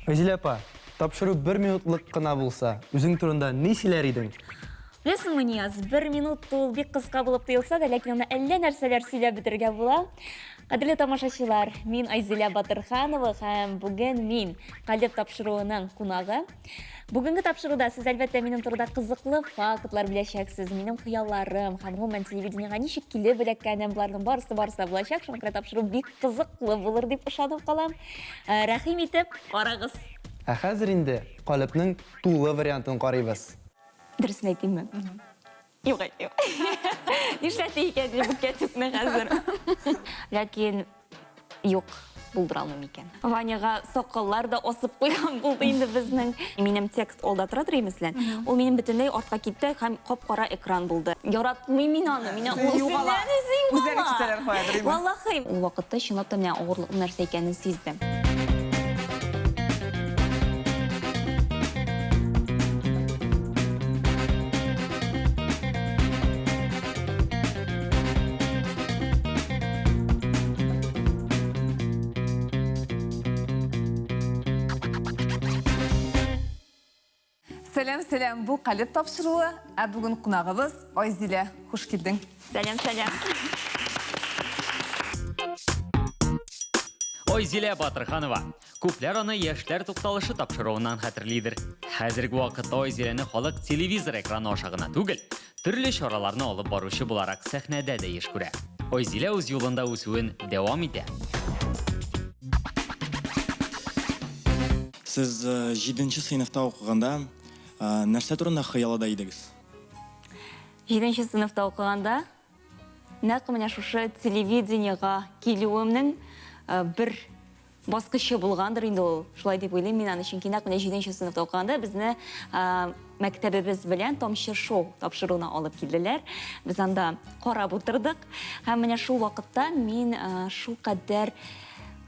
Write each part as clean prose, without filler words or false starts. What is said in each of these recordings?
Айзилә апа, тапшыру 1 минутлык кына булса, үзең турында ни сөйләр идең? Білесің ме, Нияз, 1 минут ул бик кыска булып тоелса да, ләкин аны әллә нәрсәләр сөйләп бетергә була. Кадерле тамашачылар, мин Айзилә Батырханова һәм бүген мин Калеб тапшыруының кунагы. Бүгенге тапшыруда сез әлбәттә минем турында кызыклы фактлар беләчәксез, минем хыялларым һәм гомумән телевидениега ничек килеп эләккәнем, буларның барысы булачак. Шуңа күрә тапшыру бик кызыклы булыр дип ышанып калам. Рәхим итеп карагыз. Ә хәзер инде Калебнең тулы вариантын карыйбыз. Дөресен әйтимме? Юк, юк. Нишләтә икән бу кәтүкне хәзер? Ләкин юк, булдыра алмыйм икән. Ваняга сакаллар да осып куйган булды инде безнең. Минем текст алда тора димислән. Ул минем бөтенләй артка китте һәм кап-кара экран булды. Яратмыйм мин аны. Мине Үзләре китәләр куядыр. Валлаһи, ул вакытта чынлап та менә авырлык нәрсә икәнен сиздем. Сәлем, бұл Калеб тапшыруы, ә бүгін қунағыбыз Айзилә, хуш келдің. Сәлем. Айзилә Батырханова. Күпләр аны яшьләр тукталышы тапшыруыннан хәтерлидер. Хәзерге вакытта Айзиләне халык телевизор экраны аша гына түгел, төрле чараларны алып баручы буларак сәхнәдә дә еш күрә. Айзилә үз юлында үсүен дәвам итә. Сіз 7-нче сыйныфта укыганда нәрсә турында хыялда идегез? 7-нче сыйныфта укыганда нәкъ менә шушы телевидениега килүемнең бер баскычы булгандыр инде ул. Шулай дип уйлыйм мин аны, чөнки нәкъ менә 7-нче сыйныфта укыганда безне мәктәбебез белән тамчы шоу тапшыруына алып килделәр. Без анда карап утырдык һәм менә шул вакытта мин шул кадәр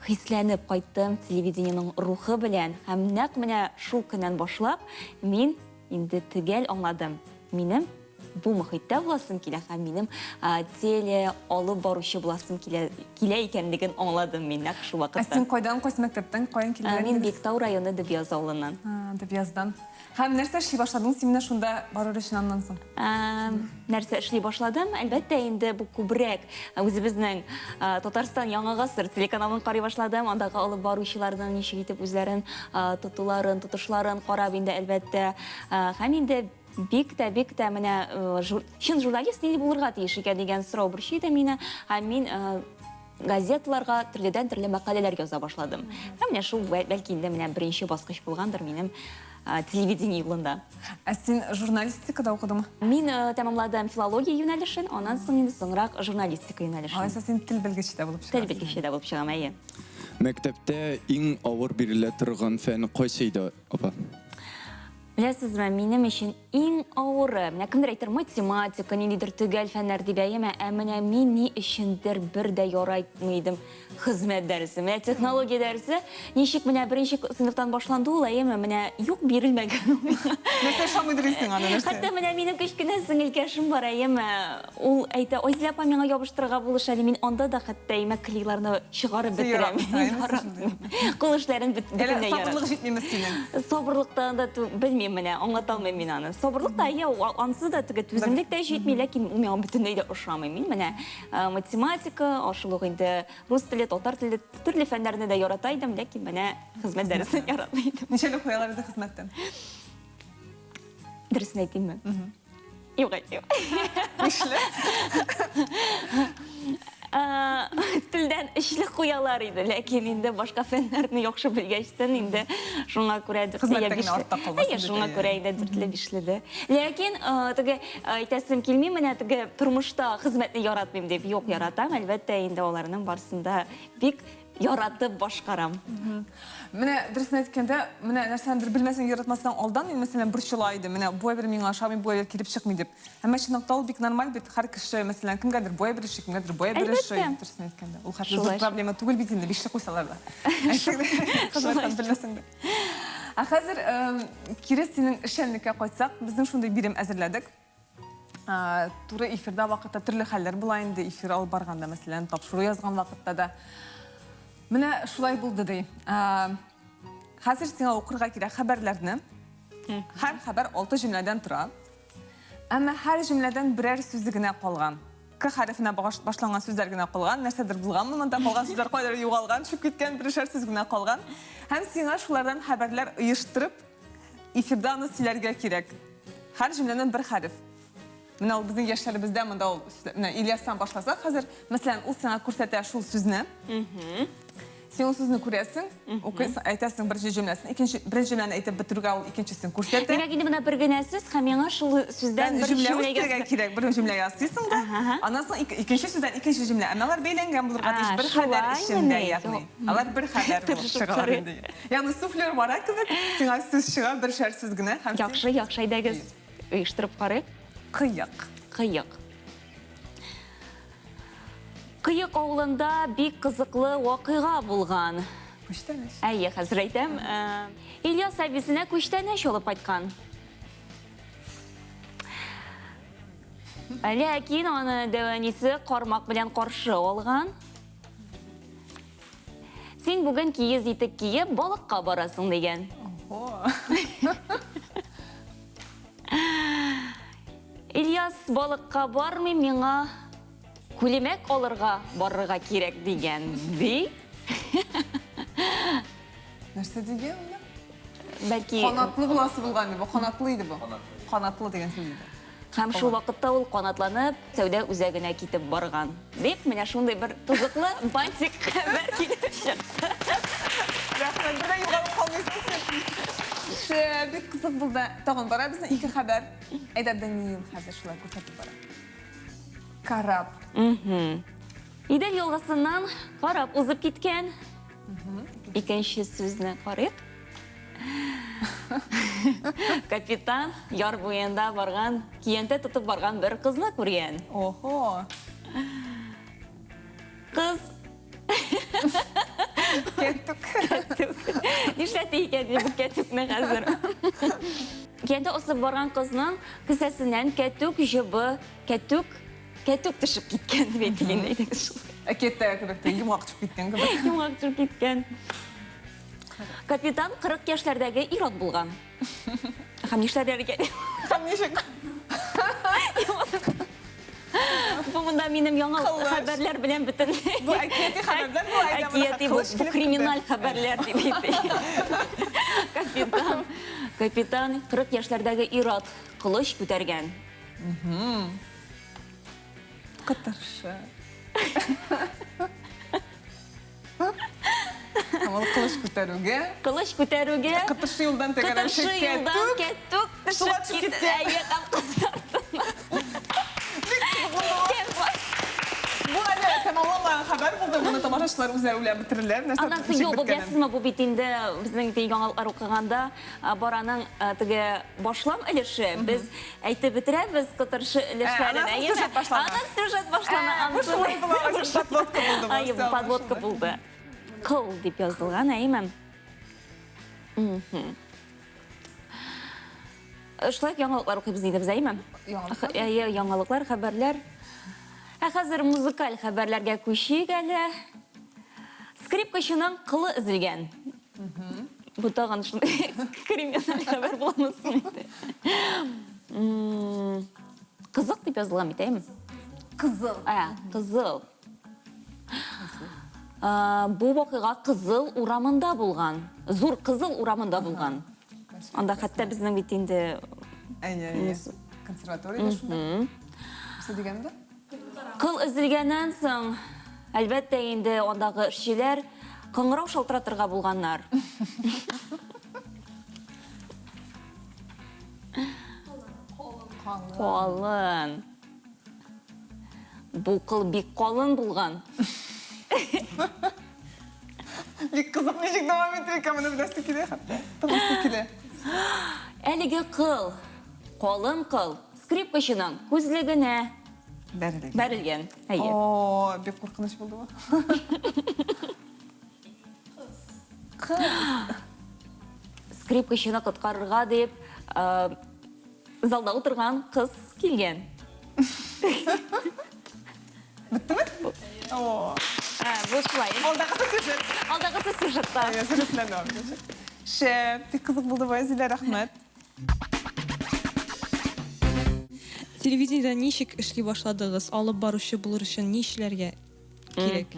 хисләнеп кайттым телевидениенең рухы белән һәм нәкъ менә шул көннән башлап мин инде төгәл аңладым. Минем бу мөхиттә буласым килә һәм минем теле алып баручы буласым килә икәнлеген аңладым мин нәкъ шул вакытта. Син кайдан, кайсы мәктәптән, каян килгән? Мин Биктау районы Дебъяз авылыннан. Дебъяздан. Һәм нәрсә эшли башладыңыз син менә шунда барыр өчен аннан соң? Нәрсә эшли башладым? Әлбәттә инде бу күбрәк үзебезнең Татарстан Яңа гасыр телеканалын карый башладым. Андагы алып баручыларның ничек итеп үзләрен тотуларын, тотышларын карап инде әлбәттә. Һәм инде бик тә менә чын журналист ни булырга тиеш икән дигән сорау борчый да мине. Һәм мин газетларга төрледән-төрле мәкаләләр яза башладым. Һәм менә шул бәлки инде менә беренче баскыч булгандыр минем телевидение юлында. Син журналистикада укыдыңмы? Мин тәмамладым филология юнәлешен, аннан соң инде соңрак журналистика юнәлешен. Син тел белгече дә булып чыгасың. Тел белгече дә булып чыгам, әйе. Мәктәптә иң авыр бирелә торган фән кайсы иде, апа? Беләсезме, минем өчен иң авыры, менә кемдер әйтер математика, ниндидер төгәл фәннәр дип әйеме, ә менә мин ни өчендер бер дә ярайтмыйдым хезмәт дәресе. Менә технология дәресе, ничек менә беренче сыйныфтан башланды ул, әйеме, менә юк бирелмәгән. Нәрсә шамыйдырсың аны нәрсә? Хәтта менә минем кечкенә сеңелкәшем бар, әйеме, ул әйтә, Айзилә апа миңа ябыштырырга булыш әле, мин анда да хәтта клейларны чыгарып бетерәм. Кул эшләрен бөтенләй яратам. Сабырлык җитмиме синең? Сабырлыктан да белмим менә, аңлаталмыйм мин аны. Сабырлык да ансыз да түземлек тә җитми, ләкин ул миңа бөтенләй дә ошамый. Мин менә математика, ашылык инде, рус теле, татар теле, төрле фәннәрне дә ярата идем, ләкин менә хезмәт дәресен яратмый идем. Ничәлек хыяллар иде хезмәттән? Дөресен әйтимме? Юк, юк. Нишле? Телдән эшлек куялар иде, ләкин инде башка фәннәрне яхшы белгәчтән инде шуңа күрә шуңа күрә инде дүртле бишледе. Ләкин теге әйтәсем килми, менә теге тормышта хезмәтне яратмыйм дип, юк, яратам, әлбәттә инде аларның барысында бик яратып башкарам. Менә дөресен әйткәндә, менә нәрсәндер белмәсәң яратмасаң алдан, мин мәсәлән борчыла идем. Менә бу бер миңа ошамый, бу килеп чыкмый дип. Һәм чынлыкта ул бик нормаль бит. Һәр кеше мәсәлән кемгәдер бу бер эш, кемгәдер бу бер эш, дөресен әйткәндә. Ул хәтта проблема түгел бит инде, бишлек куйсалар да. Хезмәттән белмәсәң дә. Хәзер кире синең эшчәнлеккә кайтсак, безнең шундый бирем әзерләдек. Туры эфирда вакытта төрле хәлләр була инде, эфир алып барганда, мәсәлән, тапшыру язган вакытта да. Менә шулай булды ди. Hazır sana okurga kira haberlerini. Her haber 6 cümleden tura. Ama her cümleden birer sözlüğüne kalgan. K harfine başlanan sözlerine kalgan. Nersedir bulgan mı? Manda kalgan sözler koylar yuvalgan. Şu gitken birişer sözlüğüne kalgan. Hem sana şulardan haberler uyuşturup efirde anı silerge kirek. Her cümleden bir harf. Mına bizim yaşlarımızda mında ol. İlyas'tan başlasak. Hazır mesela o sana kursete şu sözünü. Sen o sözünü kuruyorsun, aytasın birinci cümlesini, birinci cümleni aytıp bitirge ol, ikincisini kursete. Demek ki buna bir günesiz, hem yana şu sizden bir Cümle cümle üstüge kirek, bir cümle yazıyorsun da. Ondan sonra ikinci sözden ikinci cümle. Amalar beylengen bulur kardeş, bir haber işinde yani. Alar bir haber bulup çıkar indi. Yani suflör var akıbet, sana söz çıkar, bir şer sözgüne. Yaxşı aydagız uyuşturup qarayıq. Kıyık. Qıyıq. Qıyıq oğlunda bir qiziqli vaqiğa bulğan. Kuştanış. Әйе, хәзер әйтәм. Ильяс әбисенә күчтән эш алып кайткан. Ләкин аны дәвәнисе кармак белән каршы алган. Син бүген киез итек киеп балыкка барасың дигән. Ильяс балыкка бармый, миңа күлемәк алырга барырга кирәк дигән. Ди. Nerede diyeceğim ya? Бәлки Kanatlı bulası bulgan bu. Kanatlıydı bu. Kanatlı degen sözdü. һәм шул вакытта ул канатланып, сәүдә үзәгенә китеп барган. Дип, менә шундый бер кызыклы бантик хәбәр килеп чыкты. Рәхмәт, бер югалып калмыйсың сен. Бик кызык булды. Тагын бара безнең ике хәбәр. Әйдә Даниил хәзер шулай күрсәтеп бара. Карап. Идел елгасыннан карап узып киткән. Икенче сүзне карыйк. Капитан яр буенда барган, киенте тотып барган бер кызны күргән. Охо. Кыз Кеттік. нишләтә икән бу кәтүкне хәзер. Киенте осып барган кызның кесәсеннән кәтүк җыбы, кәтүк төшеп киткән дип әйтелгән шул. Әкетті әкебекті йомғақ түшіп кеткен кебек. Йомғақ төшеп киткән. Капитан 40 яшьләрдәге ир-ат булган. Һәм нишләргә? Һәм ничек? Бу монда минем яңа хәбәрләр белән бөтен. Бу әкияти хәбәрләр, бу әйдә Әкияти, бу криминаль хәбәрләр дип әйтә. Капитан 40 яшьләрдәге ир-ат кылыч күтәргән. Кытыршы. Һәм ул кылыч күтәрүгә. Кылыч күтәрүгә. Кытыршы юлдан тәгәрәм Кытыршы юлдан кәтүк Суга төшеп төшеп китте. китте. Әйе, капканы. Бу әле тәмамланган хәбәр булды. Буны тамашачылар үзләре белән бетерерләр. Андан соң юл беләсезме, бу бит инде безнең яңалыклар укыганда бараның теге башлам өлеше. Без әйтеп бетерәбез кытыршы өлешләрен. Андан сюжет башлана. Андан сюжет башлана. Бу шулай була, подводка булды. Ай, бу подводка булды. Кыл дип язылган, әйеме? Шулай яңалыклар укыйбыз инде без, әйеме? Әйе, яңалыклар, хәбәрләр. Хәзер музыкаль хәбәрләргә күчик әле. Скрипкачының кылы өзелгән. Бу тагын шундый криминаль хәбәр буламысын инде. Кызык дип язылган бит, әйеме? Кызыл. Кызыл. Бу вакыйга Кызыл урамында булган. Зур Кызыл урамында булган. Анда хәтта безнең бит инде консерваторияда шунда. Нәрсә дигәндә? Кыл өзелгәннән соң, әлбәттә инде андагы эшчеләр кыңгырау шалтыратырга булганнар. Калын. Бу кыл бик калын булган. Бик кызык ничек дәвам итәргә моны беләсе килә. Тамасы килә. Әлеге кыл, калын кыл, скрипкачының күзлегенә бәрелгән. Әйе. О, бик куркыныч булды бу. Кыз. Скрипкачыны коткарырга дип, залда утырган кыз килгән. Биттеме? О. Бұл шулай. Алдагысы сюжет. Алдағысы сюжетта. Сюжетләнә. Шәп, бик кызык булды Вазилә, рәхмәт. Телевидениедә ничек эшли башладыгыз? Алып баручы булыр өчен ни эшләргә кирәк?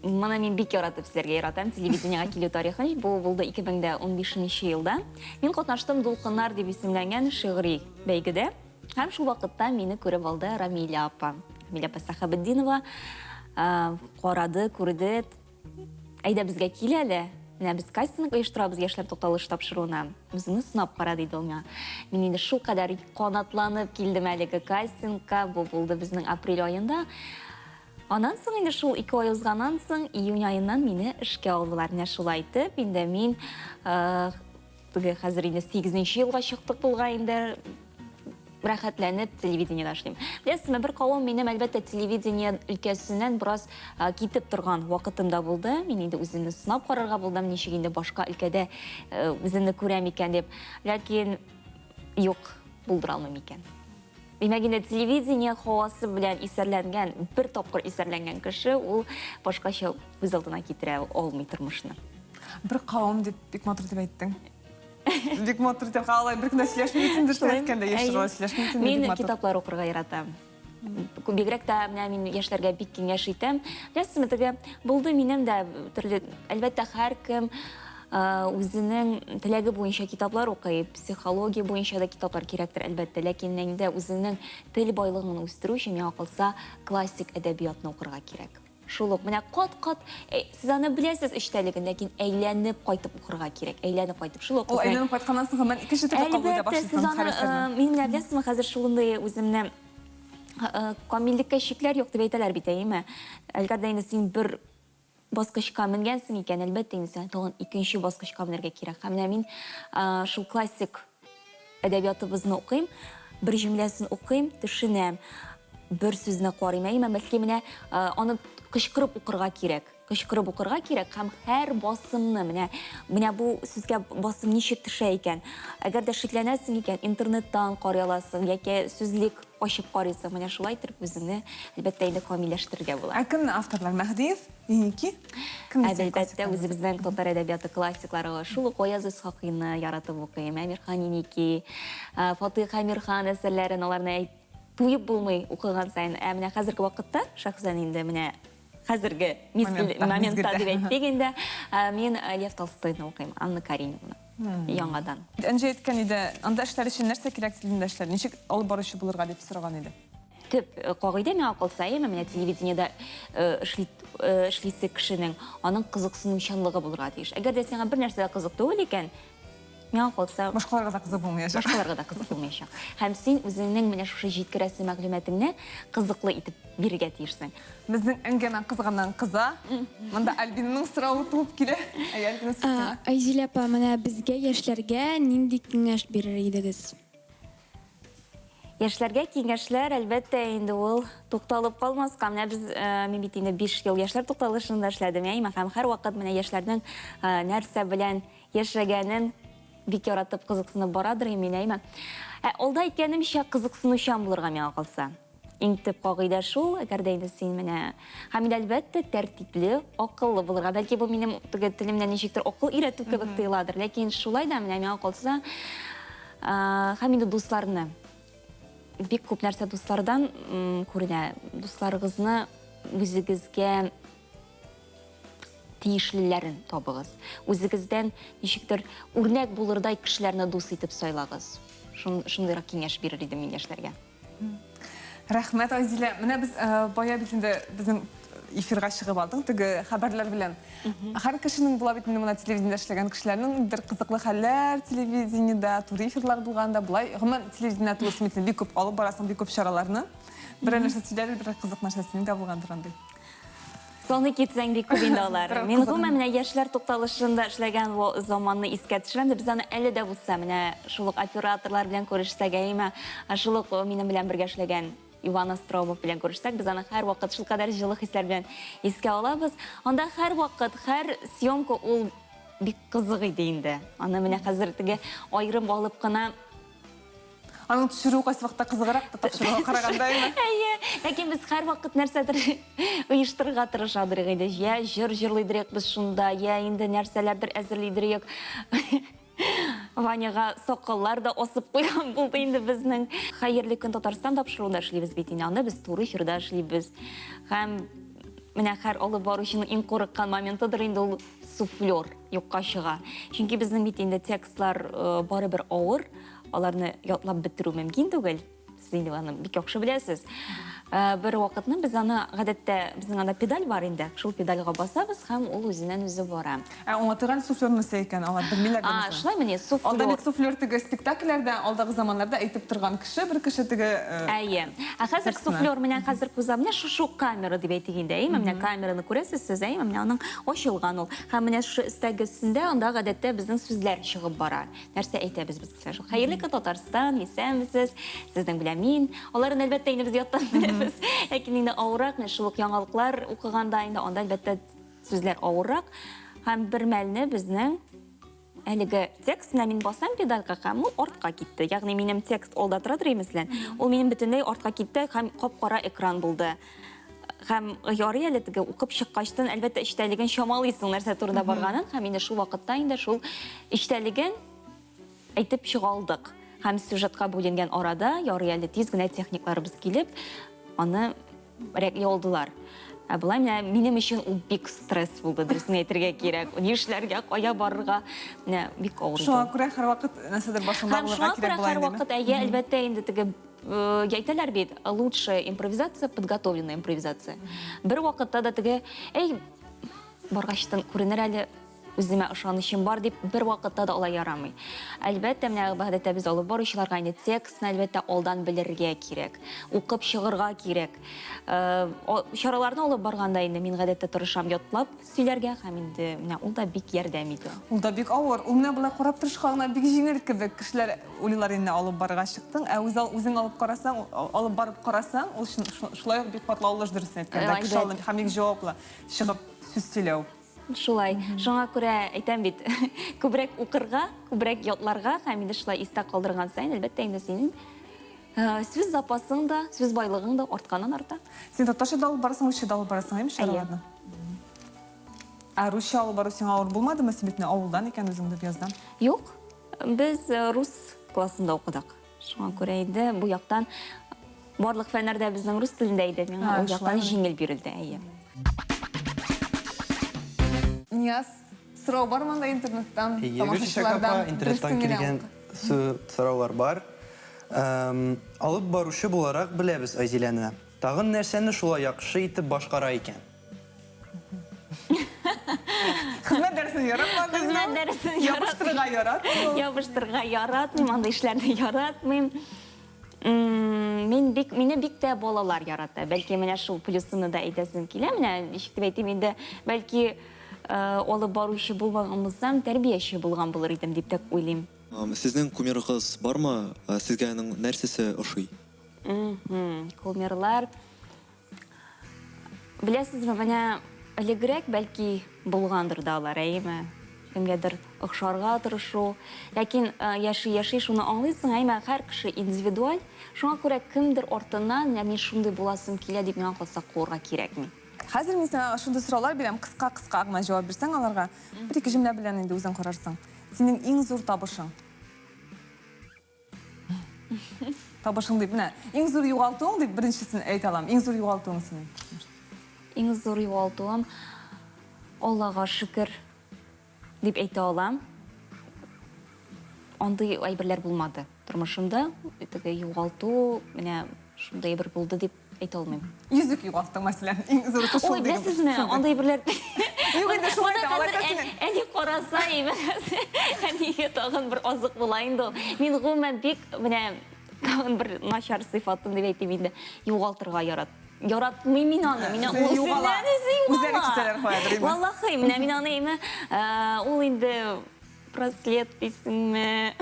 Мана мин бик яратып сезләргә яратам телевидениегә килү тарихын. Бу булды 2015 елда. Мин катнаштым Дулкыннар дип исемләнгән шигъри бәйгедә. Һәм шул вакытта мине күреп алды Рамиля апа. Рамиля апа Сахабетдинова карады, күрде. Әйдә безгә кил әле. Менә без кастинг оештырабыз яшьләр тукталыш тапшыруына. Безне сынап кара диде ул миңа. Мин инде шул кадәр канатланып килдем әлеге кастингка. Бу булды безнең апрель аенда. Аннан соң инде шул 2 ай узганнан соң июнь аеннан мине эшкә алдылар. Менә шулай итеп, инде мин хәзер инде 8нче елга чыктык булган инде рәхәтләнеп телевидениедә эшлим. Беләсезме, бер кавым минем әлбәттә телевидение өлкәсеннән бераз китеп торган вакытымда булды. Мин инде үземне сынап карарга булдым, ничек инде башка өлкәдә үземне күрәм икән дип. Ләкин юк, булдыра алмыйм икән. Демәк инде телевидение хавасы белән исәрләнгән, бер тапкыр исәрләнгән кеше, ул башкача үз алдына китерә алмый тормышны. Бер кавым дип бик матур дип әйттең. Бик матур дип алай бер кенә сөйләшмәйтен дә әйткәндә яшьләр сөйләшмәйтен дип Мин матур. китаплар укырга яратам. Бигрәк тә менә мин яшьләргә бик киңәш итәм. Беләсезме, теге булды минем дә төрле, әлбәттә һәркем үзенең теләге буенча китаплар укый, психология буенча да китаплар кирәктер әлбәттә, ләкин инде үзенең тел байлыгын үстерү өчен миңа калса классик әдәбиятны укырга кирәк. Шул ук менә кат-кат сез аны беләсез эчтәлеген, ләкин әйләнеп кайтып укырга кирәк. Әйләнеп кайтып. Шул ук. Ул әйләнеп кайтканнан соң мен икенче төрле кабул итә Әлбәттә, сез аны мин беләсезме, хәзер шулындай үземне камиллеккә шикләр юк дип әйтәләр бит, әйеме? Әлгәрдә инде син бер баскычка менгәнсең икән, әлбәттә инде син тагын икенче баскычка менәргә кирәк. Һәм менә мин шул классик әдәбиятыбызны укыйм, бер җөмләсен укыйм, төшенәм, бер сүзне карыйм, әйеме? Мәсәлән, менә аны кычкырып укырга кирәк. Кычкырып укырга кирәк һәм һәр басымны менә бу сүзгә басым ничек төшә икән. Әгәр дә шикләнәсең икән, интернеттан карый аласың яки сүзлек ачып карыйсың. Менә шулай итеп үзеңне әлбәттә инде камилләштерергә була. Кем авторлар? Мәхдиев, Еники? Кем? Әлбәттә үзебезнең татар әдәбияты классиклары, шул ук Аяз Исхакыйны яратып укыйм, Әмирхан Еники, Фатих Әмирхан әсәрләрен аларны туеп булмый укыган сайын. Менә хәзерге вакытта шәхсән инде менә хәзерге моментта дип әйтик инде, мин Лев Толстойны укыйм, Анна Карениновны яңадан. Энҗе әйткән иде, анда эшләр өчен нәрсә кирәк телендә эшләр? Ничек алып баручы булырга дип сораган иде. Төп кагыйдә миңа калса, менә телевидениедә эшлисе кешенең аның кызыксынучанлыгы булырга тиеш. Әгәр дә сиңа бер нәрсә кызык түгел икән, миңа калса Башкаларга да кызык булмаячак. башкаларга да кызык булмаячак. Һәм син үзеңнең менә шушы җиткерәсе мәгълүматыңны кызыклы итеп бирергә тиешсең. Безнең әңгәмә кызганнан кыза. Монда Альбинның соравы туып килә. Альбин сиңа. Айзилә апа, менә безгә яшьләргә нинди киңәш бирер идегез? Яшьләргә киңәшләр әлбәттә инде ул тукталып калмаска. Менә без мин бит инде 5 ел яшьләр тукталышында эшләдем, һәм һәр вакыт менә яшьләрнең нәрсә белән яшәгәнен бик яратып кызыксынып барадыр мин. Алда әйткәнемчә кызыксынучан булырга миңа калса. Иң төп кагыйдә шул, әгәр дә инде син менә һәм әлбәттә тәртипле, акыллы булырга. Бәлки бу минем телемнән ничектер акыл өйрәтү кебек тоеладыр, ләкин шулай да менә миңа калса һәм инде дусларны бик күп нәрсә дуслардан күренә. Дусларыгызны үзегезгә тиешлеләрен табыгыз. Үзегездән ничектер үрнәк булырдай кешеләрне дус итеп сайлагыз. Шундыйрак киңәш бирер идем мин яшьләргә. Рәхмәт, Айзилә. Менә без бая бит инде безнең эфирга чыгып алдык, теге хәбәрләр белән. Һәр кешенең була бит инде моны телевидениедә эшләгән кешеләрнең бер кызыклы хәлләр телевидениедә, туры эфирлар булганда булай. Гомумән телевидение турысында бик күп алып барасың, бик күп чараларны. Бер нәрсә сөйләр, бер кызык нәрсәсен дә булгандыр андый. Соны китсәң бик күп инде алар. Мин гомумән менә яшьләр тукталышында эшләгән заманны искә төшерәм дә, без аны әле дә булса менә шул ук операторлар белән күрешсәк, шул ук минем белән бергә эшләгән Иван Островов белән күрешсәк, без аны һәр вакыт шул кадәр җылы хисләр белән искә алабыз. Анда һәр вакыт, һәр съемка ул бик кызык иде инде. Аны менә хәзер теге аерым алып кына Аның төшерү кайсы вакытта кызыграк та тапшыруга карагандаймы? Әйе, ләкин без һәр вакыт нәрсәдер оештырырга тырышадыр инде. Я җыр җырлыйдырык без шунда, я инде нәрсәләрдер әзерләйдерик. Ваняга сакаллар да осып куйган булды инде безнең. Хәерле көн Татарстан тапшыруында эшлибез бит инде. Аны без туры эфирда эшлибез. Һәм менә һәр алып баручының иң курыккан моментыдыр инде ул суфлер юкка чыга. Чөнки безнең бит инде текстлар барыбер авыр, аларны ятлап бетерү мөмкин түгел. Сез инде аны бик яхшы беләсез. Бер вакытны без аны гадәттә безнең анда педаль бар инде. Шул педальгә басабыз һәм ул үзеннән үзе бара. Аңа торган суфлер нәрсә икән? Алар белмиләр А, шулай менә Алда суфлер. бит суфлер теге спектакльләрдә, алдагы заманнарда әйтеп торган кеше, бер кеше теге Әйе. Ә хәзер суфлер менә хәзер күзәмне шушы камера дип әйтегәндә, менә камераны күрәсез сез, менә аның ачылган ул. Һәм менә шушы истәгесендә анда гадәттә безнең сүзләр чыгып бара. Нәрсә әйтәбез без шул. Хәерле көн Татарстан, исәнмесез? Сезнең белән мин. Аларны әлбәттә инде біз яттан беләбез. Ләкин инде авыррак, шул ук яңалыклар укыганда инде анда әлбәттә сүзләр авыррак. Һәм бер мәлне безнең әлеге текст менә мин басам педальга һәм ул артка китте. Ягъни минем текст алда тора мәсәлән. Ул минем бөтенләй артка китте һәм кап-кара экран булды. Һәм ярый әле теге укып чыккачтан әлбәттә иштәлеген чамалыйсың нәрсә турында барганын һәм инде шул вакытта инде шул иштәлеген әйтеп чыгалдык. Һәм сюжетка бүленгән арада ярый әле тиз генә техникларыбыз килеп, аны рәтләй алдылар. Ә булай менә минем өчен ул бик стресс булды, дөресен әйтергә кирәк. Ни эшләргә, кая барырга, менә бик авыр. шуңа күрә һәрвакыт нәрсәдер башында Һәм булырга шуңа кирәк күрә була һәрвакыт әйе, әлбәттә инде теге әйтәләр бит, лучше импровизация, подготовленная импровизация. Бер вакытта да теге, әй, баргачтан күренер әле үземә ышанычым бар дип бер вакытта да алай ярамый. Әлбәттә, менә гадәттә без алып баручыларга инде текстны әлбәттә алдан белергә кирәк, укып чыгырга кирәк. Чараларны алып барганда инде мин гадәттә тырышам ятлап сөйләргә һәм инде менә ул да бик ярдәм итә. Ул да бик авыр. Ул менә булай карап торышка гына бик җиңел кебек кешеләр уйлыйлар инде алып барырга чыктың. Ә үзең алып карасаң, алып барып карасаң, ул шулай ук бик катлаулы дөресен әйткәндә. Кешеләр һәм бик җаваплы чыгып сүз сөйләү. Шулай. Шуңа күрә әйтәм бит, күбрәк укырга, күбрәк ятларга һәм инде шулай истә калдырган сайын әлбәттә инде синең сүз запасың да, сүз байлыгың да артканнан арта. Син татарча да алып барасың, русча да алып барасың, әйме шараларны? Ә русча алып бару сиңа авыр булмадымы? Син бит авылдан икән үзең дип яздан. Юк, без рус классында укыдык. Шуңа күрә инде бу яктан барлык фәннәрдә безнең рус телендә иде. Миңа ул яктан җиңел бирелде, әйе. Нияз, сорау бар монда интернеттан, Тамашачылардан интернеттан килгән сораулар бар. Алып баручы буларак беләбез Айзиләне. Тагын нәрсәне шулай яхшы итеп башкара икән? Хезмәт дәресен яратмадыңызмы? Хезмәт дәресен Ябыштырырга яратмыйм. Ябыштырырга яратмыйм, андай эшләрне яратмыйм. Мине бик тә балалар ярата. Бәлки менә шул плюсыны да әйтәсем килә. Менә ничек дип әйтим инде, бәлки алып баручы булмаган булсам, тәрбияче булган булыр идем дип тә уйлыйм. Сезнең кумирыгыз бармы? Сезгә аның нәрсәсе ошый? Кумирлар. Беләсезме, менә элегрәк бәлки булгандыр да алар, әйеме? Кемгәдер охшарга тырышу. Ләкин яши шуны аңлыйсың, әйме, һәр кеше индивидуаль. Шуңа күрә кемдер артыннан, мин шундый буласым килә дип миңа калса куырга кирәкми. Хәзер мин сиңа шундый сораулар бирәм, кыска гына җавап бирсәң аларга, бер-ике җөмлә белән инде үзең карарсың. Синең иң зур табышың. Табышың дип менә, иң зур югалтуың дип беренчесен әйтә алам. Иң зур югалтуың синең. Иң зур югалтуым Аллага шөкер дип әйтә алам. Андый әйберләр булмады тормышымда. Теге югалту, менә шундай бер булды дип әйтә алмыйм. Йөзек югалттың мәсәлән, иң зур тошыл Ой, беләсезме, андай берләр... Юк, инде шулай да, алай сәсене. Әни караса, әнигә тагын бер азык була инде. Мин гомумән бик, менә, тагын бер начар сыйфатым дип әйтим инде, югалтырга яратмыйм мин аны. Мин үзеннән үзләре китәләр куядыр. Валлахи, менә мин аны әйме, ул инде прослед дисеңме,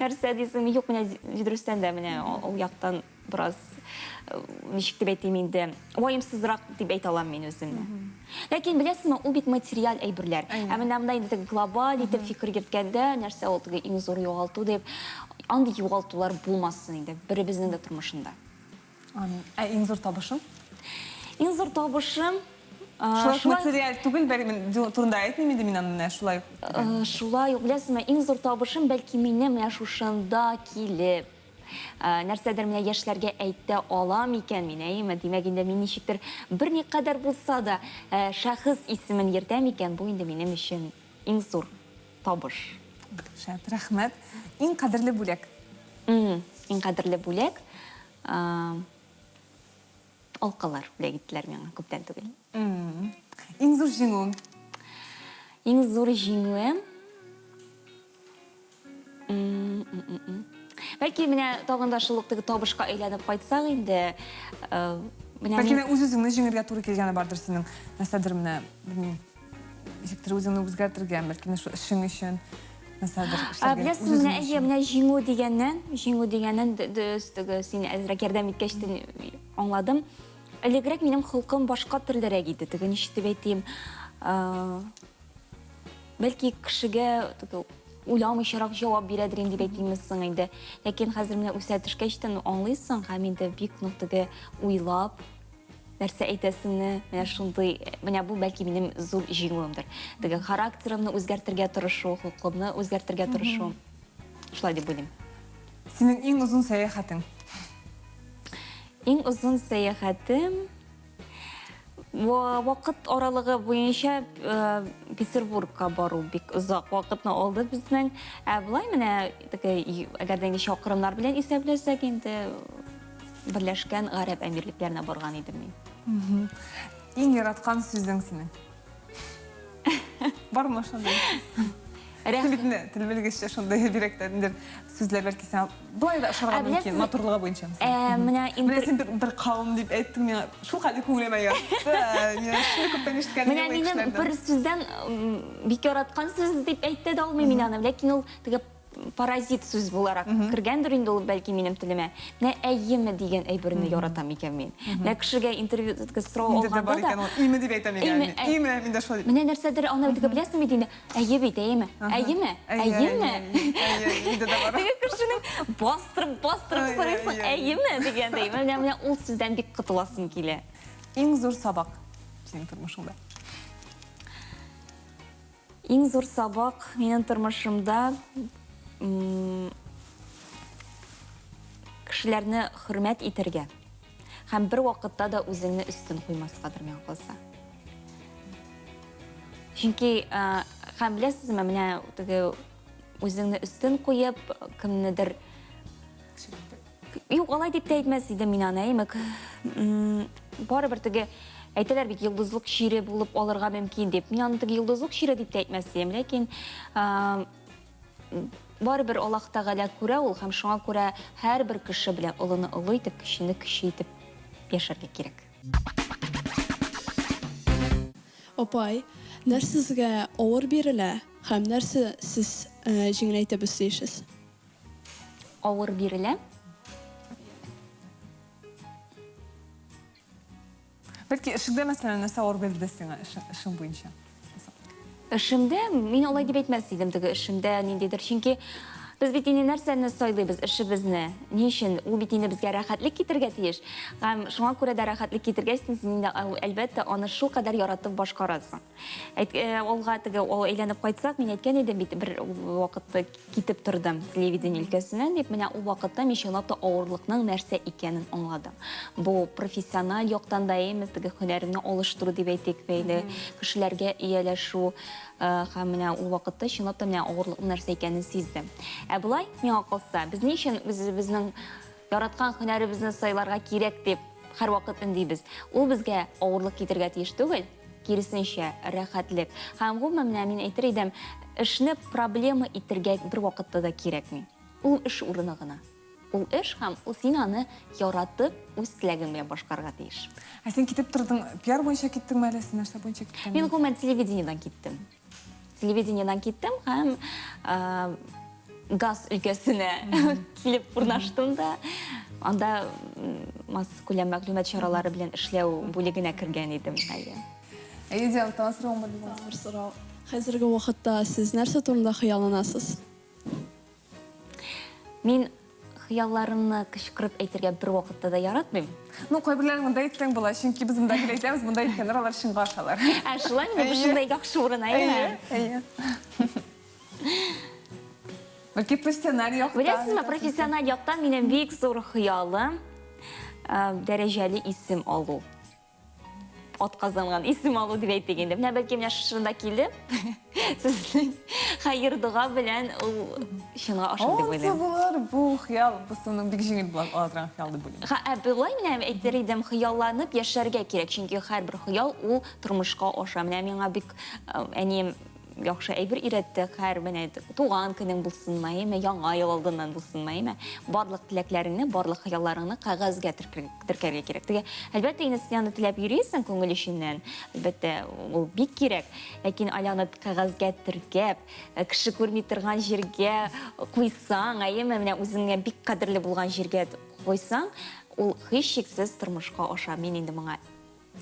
нәрсә дисеңме, юк, менә дөрестән дә менә ул яктан бераз ничек дип әйтим инде, ваемсызрак дип әйтә алам мин үземне. Ләкин беләсезме, ул бит материаль әйберләр. Ә менә монда инде глобаль итеп фикер йөрткәндә, нәрсә ул теге иң зур югалту дип, андый югалтулар булмасын инде беребезнең дә тормышында. Амин. Иң зур табышың? Иң зур табышым Шулай материал түгел, бәлки мен турында әйтмим инде мин аны шулай. Шулай, беләсезме, иң зур табышым бәлки мине менә шушында килеп нәрсәдер менә яшьләргә әйтә алам икән мин, әйеме? Димәк инде мин ничектер берникадәр булса да шәхес исемен йөртәм икән, бу инде минем өчен иң зур табыш. Шәп, рәхмәт. Иң кадерле бүләк. Иң кадерле бүләк алкалар бүләк иттеләр миңа күптән түгел. Иң зур җиңүең. Иң зур җиңүем бәлки менә тагын да шул ук табышка әйләнеп кайтсак инде Бәлки үз-үзеңне җиңәргә туры килгәне бардыр синең. Нәрсәдер менә, белмим. Ничектер үзеңне үзгәртергә, бәлки менә шу эшең өчен нәрсәдер эшләргә. Беләсезме, менә җиңү дигәннән син әзрәк ярдәм иткәч аңладым. Элегрәк минем холкым башка төрлерәк иде. Теге ничек әйтим, бәлки кешегә уйламыйчарак җавап бирәдер инде дип әйтимсең инде. Ләкин хәзер менә үсә төшкәчтән аңлыйсың һәм инде бик нык теге уйлап нәрсә әйтәсеңне, менә шундый, менә бу бәлки минем зур җиңүемдер. Теге характерымны үзгәртергә тырышу, холкымны үзгәртергә тырышу. Шулай дип уйлыйм. Синең иң узун сәяхәтең. Иң узун сәяхәтем вакыт аралыгы буенча Петербургка бару бик озак вакытны алды безнең. Булай менә әгәр дә чакрымнар белән исәпләсәк инде Берләшкән Гарәп Әмирлекләренә барган идем мин. Иң яраткан сүзең синең. Бармы шундай? Тел белгечтә шундай директорлар сүзләр бәлки сән булай да ошарга мөмкин матурлыгы буенча. Менә син бер кавым дип әйттең миңа. Шул хәлне күңелемә ятты. Мин шуны күптән ишеткән идем. Менә минем бер сүздән бик яраткан сүз дип әйтә дә алмыйм мин аны. Ләкин ул теге паразит сүз буларак кергәндер инде ул бәлки минем телемә. Менә әйеме дигән әйберне яратам икән мин. Менә кешегә интервью сорау алганда да име дип әйтәм икән. Име мин дә шулай. Менә нәрсәдер аны беләсезме дине? Әйе бит, әйеме? Әйеме? Инде дә бар. Теге кешенең бастырып сорыйсың, әйеме дигәндәй. Менә ул сүздән бик кытыласым килә. Иң зур сабак синең тормышыңда. Иң зур сабак минем тормышымда кешеләрне хөрмәт итәргә һәм бер вакытта да үзеңне өстен куймаскадыр миңа калса. Чөнки һәм беләсезме, менә теге үзеңне өстен куеп кемнедер юк алай дип әйтмәс идем мин аны, әйме? Барыбер теге әйтәләр бит йолдызлык шире булып алырга мөмкин дип. Мин аны теге йолдызлык шире дип әйтмәс идем, ләкин барыбер Аллаһ Тәгалә күрә ул һәм шуңа күрә һәрбер кеше белән улыны олы итеп, кешене кеше итеп яшәргә кирәк. Апай, нәрсә сезгә авыр бирелә һәм нәрсә сез җиңеләйтеп эшлисез? Авыр бирелә. Бәлки эшеңдә мәсәлән нәрсә авыр бирелде сиңа эшең буенча? Эшемдә мин алай дип әйтмәс идем, теге эшемдә ниндидер, чөнки без бит инде нәрсәне сайлыйбыз, эшебезне. Ни өчен? Ул бит инде безгә рәхәтлек китергә тиеш. Һәм шуңа күрә дә рәхәтлек китергәч, син инде әлбәттә аны шул кадәр яратып башкарасың. Алга теге әйләнеп кайтсак, мин әйткән идем бит бер вакытта китеп тордым телевидение өлкәсеннән дип, менә ул вакытта мин чынлап авырлыкның нәрсә икәнен аңладым. Бу профессиональ яктан да эмас, теге һөнәремне алыштыру дип әйтик, бәйле кешеләргә ияләшү һәм менә ул вакытта чынлап та менә авырлык нәрсә икәнен сиздем. Булай, миңа калса, без ни өчен үзебезнең яраткан һөнәребезне сайларга кирәк дип һәр вакыт индибез. Ул безгә авырлык китергә тиеш түгел, киресенчә рәхәтлек. Һәм гомумән менә мин әйтер идем, эшне проблема итергә бер вакытта да кирәкми. Ул эш урыны гына. Ул эш һәм ул син аны яратып, үз теләгең белән башкарырга тиеш. Син китеп тордың, пиар буенча киттеңме әле, син нәрсә буенча киттең? Мин гомумән телевидениедән киттем. Телевидениедән киттем һәм газ өлкәсенә килеп урнаштым да, анда масс күләм мәгълүмат чаралары белән эшләү бүлегенә кергән идем. Идеал тасырым Хәзерге вакытта сез нәрсә турында хыялланасыз? Мин хыялларымны кычкырып әйтергә бер вакытта да яратмыйм. Ну, кайберләрен монда әйтсәң була, чөнки без монда әйтәбез, монда әйткәннәр алар чынга ашалар. Ә шулай инде бу шундай яхшы урын, әйе. Бәлки профессиональ яктан. Беләсезме, профессиональ яктан минем бик зур хыялым дәрәҗәле исем алу. Атказанган исем алу дип әйтегәндә. Менә бәлки менә шунда килеп, сезнең хәер дуга белән ул шуңа ашыр дип уйлыйм. Булар, бу хыял, бу суның бик җиңел була алган хыял дип уйлыйм. Булай менә әйтер идем, хыялланып яшәргә кирәк, чөнки һәрбер хыял ул тормышка аша. Менә миңа бик әнием яхшы әйбер өйрәтте, һәр менә туган көнең булсынмы, яңа ел алдыннан булсынмы, барлык теләкләреңне, барлык хыялларыңны кагазга теркәргә кирәк. Теге, әлбәттә, инде син аны теләп йөрисең күңел эченнән. Әлбәттә, ул бик кирәк. Ләкин аны кагазга теркәп, кеше күрми торган җиргә куйсаң, менә үзеңә бик кадерле булган җиргә куйсаң, ул һичшиксез тормышка аша. Мин инде моңа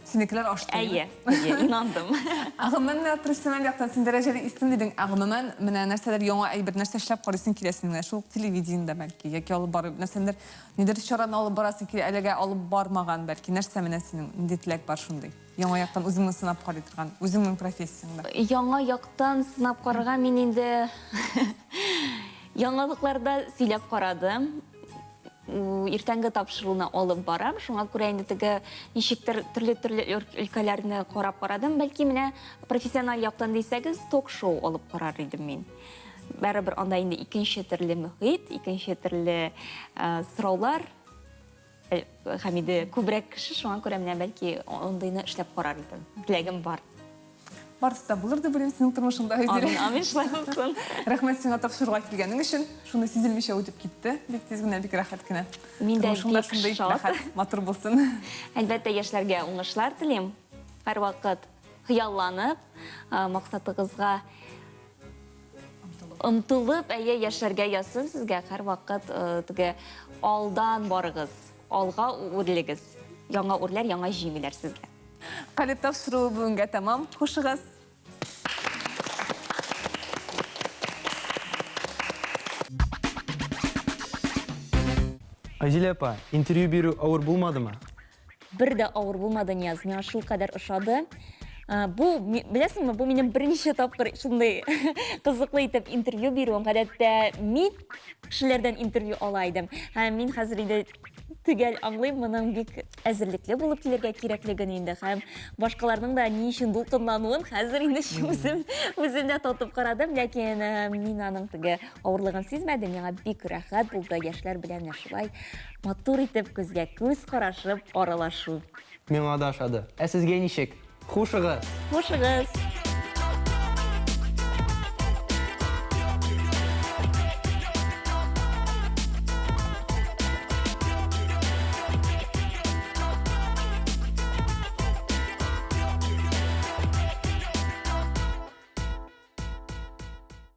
Синекеләр ашты. әйе, инандым. Агымын профессиональ яктан син дәрәҗәле исем дидең. Агымын менә нәрсәләр яңа әйбер нәрсә эшләп карыйсың киләсең менә шул телевидениедә бәлки яки алып барып нәрсәләр нидер чараны алып барасың ки әлегә алып бармаган бәлки нәрсә менә синең инде теләк бар шундый. Яңа яктан үзеңне сынап карый торган, үзеңнең профессияңда. Яңа яктан сынап карарга мин инде яңалыкларда сөйләп карадым. Иртәнге тапшыруны алып барам. Шуңа күрә инде теге ничектер төрле өлкәләрне карап карадым. Бәлки менә профессиональ яктан дисәгез, ток-шоу алып карар идем мин. Барыбер анда инде икенче төрле мөхит, икенче төрле сораулар һәм инде күбрәк кеше, шуңа күрә менә бәлки ондыйны эшләп карар идем. Теләгем бар. Барысы да булыр дип уйлыйм синең тормышыңда. Амин, шулай булсын. Рәхмәт сиңа тапшыруга килгәнең өчен. Шуны сизелмичә үтеп китте. Бик тиз генә, бик рәхәт кенә. Мин дә Тормышыңда бик шундый шат. рәхәт, матур булсын. Әлбәттә, яшьләргә уңышлар телим. Һәр вакыт хыялланып, максатыгызга омтылып, яшәргә ясын сезгә һәр вакыт теге алдан барыгыз, алга үрлегез. Яңа үрләр, яңа җиңүләр сезгә. Калеп тапшыру бүгенгә тәмам. Хушыгыз. Азилә апа, интервью бирү авыр булмадымы? Бер дә авыр булмады, Нияз. Миңа шул кадәр ошады. Бу, беләсеңме, бу минем беренче тапкыр шундый кызыклы итеп интервью бирүем. Гадәттә, мин кешеләрдән интервью ала идем. Һәм мин хәзер инде төгәл аңлыйм, моның бик әзерлекле булып килергә кирәклеген инде. Һәм башкаларның да ни өчен дулкынлануын хәзер инде үзем дә татып карадым, ләкин мин аның теге авырлыгын сизмәдем. Миңа бик рәхәт булды яшьләр белән шулай матур итеп күзгә күз карашып аралашу. Миңа да ошады. Ә сезгә ничек? Хушыгыз. Хушыгыз.